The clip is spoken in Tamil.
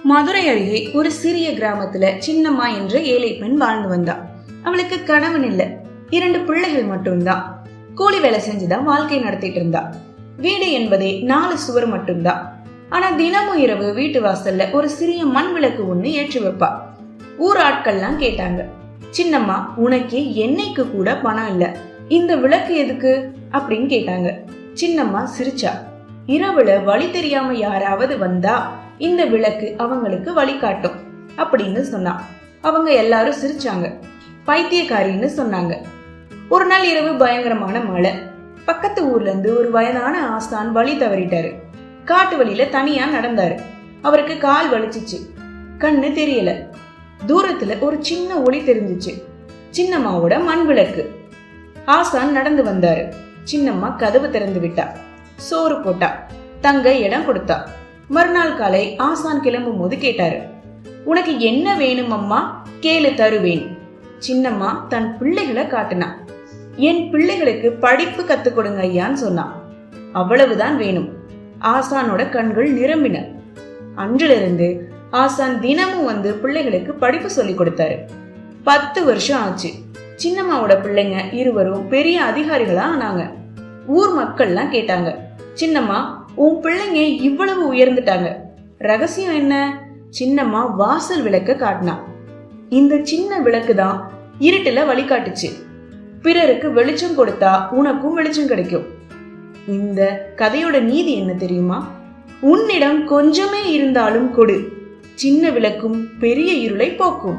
மதுரை அருகே ஒரு சிறிய கிராமத்துல சின்னம்மா என்ற ஏழை பெண் வாழ்ந்து வந்தா. அவளுக்கு கணவன் இல்ல, 2 பிள்ளைகள் மட்டும்தான். கூலி வேலை செஞ்சுதான் வாழ்க்கை நடத்திட்டு இருந்தா. வீடு என்பதே 4 சுவர் மட்டும்தான். ஆனா தினமும் இரவு வீட்டு வாசல்ல ஒரு சிறிய மண் விளக்கு ஒண்ணு ஏற்றி வைப்பா. ஊர் ஆட்கள்லாம் கேட்டாங்க, சின்னம்மா உனக்கே எண்ணெய்க்கு கூட பணம் இல்ல, இந்த விளக்கு எதுக்கு அப்படின்னு கேட்டாங்க. சின்னம்மா சிரிச்சா. இரவுல வழி தெரியாம யாராவது வந்தா இந்த விளக்கு அவங்களுக்கு வழிகாட்டும் அப்படின்னு சொன்னா. அவங்க எல்லாரும் சிரிச்சாங்க. பைத்தியக்காரின்னு சொன்னாங்க. ஒரு நாள் இரவு பயங்கரமான மழை. பக்கத்து ஊர்ல இருந்து ஒரு வயதான ஆசான் வழி தவறிட்டாரு. காட்டு வழியில தனியா நடந்தாரு. அவருக்கு கால் வலிச்சிச்சு, கண்ணு தெரியல. தூரத்துல ஒரு சின்ன ஒளி தெரிஞ்சிச்சு, சின்னம்மாவோட மண் விளக்கு. ஆசான் நடந்து வந்தாரு. சின்னம்மா கதவு திறந்து விட்டா, சோறு போட்டா, தங்க இடம் கொடுத்தா. மறுநாள் காலை ஆசான் கிளம்பும் போது கேட்டாரு, உனக்கு என்ன வேணும் அம்மா, கேளு தருவேன். சின்னம்மா தன் பிள்ளைகளை காட்டினா. என் பிள்ளைகளுக்கு படிப்பு கத்து கொடுங்க ஐயான்னு சொன்னா. அவ்வளவுதான் வேணும். ஆசானோட கண்கள் நிரம்பின. அன்றிலிருந்து ஆசான் தினமும் வந்து பிள்ளைகளுக்கு படிப்பு சொல்லி கொடுத்தாரு. 10 வருஷம் ஆச்சு. சின்னம்மாவோட பிள்ளைங்க இருவரும் பெரிய அதிகாரிகளா ஆனாங்க. ஊர் மக்கள்லாம் கேட்டாங்க, சின்னம்மா உன் பிள்ளைங்க இவ்வளவு உயர்ந்துட்டாங்க, ரகசியம் என்ன? சின்னம்மா வாசல் விளக்க காட்டினா. இந்த சின்ன விளக்குதான் இருட்டுல வழிகாட்டுச்சு. பிறருக்கு வெளிச்சம் கொடுத்தா உனக்கும் வெளிச்சம் கிடைக்கும். இந்த கதையோட நீதி என்ன தெரியுமா? உன்னிடம் கொஞ்சமே இருந்தாலும் கொடு, சின்ன விளக்கும் பெரிய இருளை போக்கும்.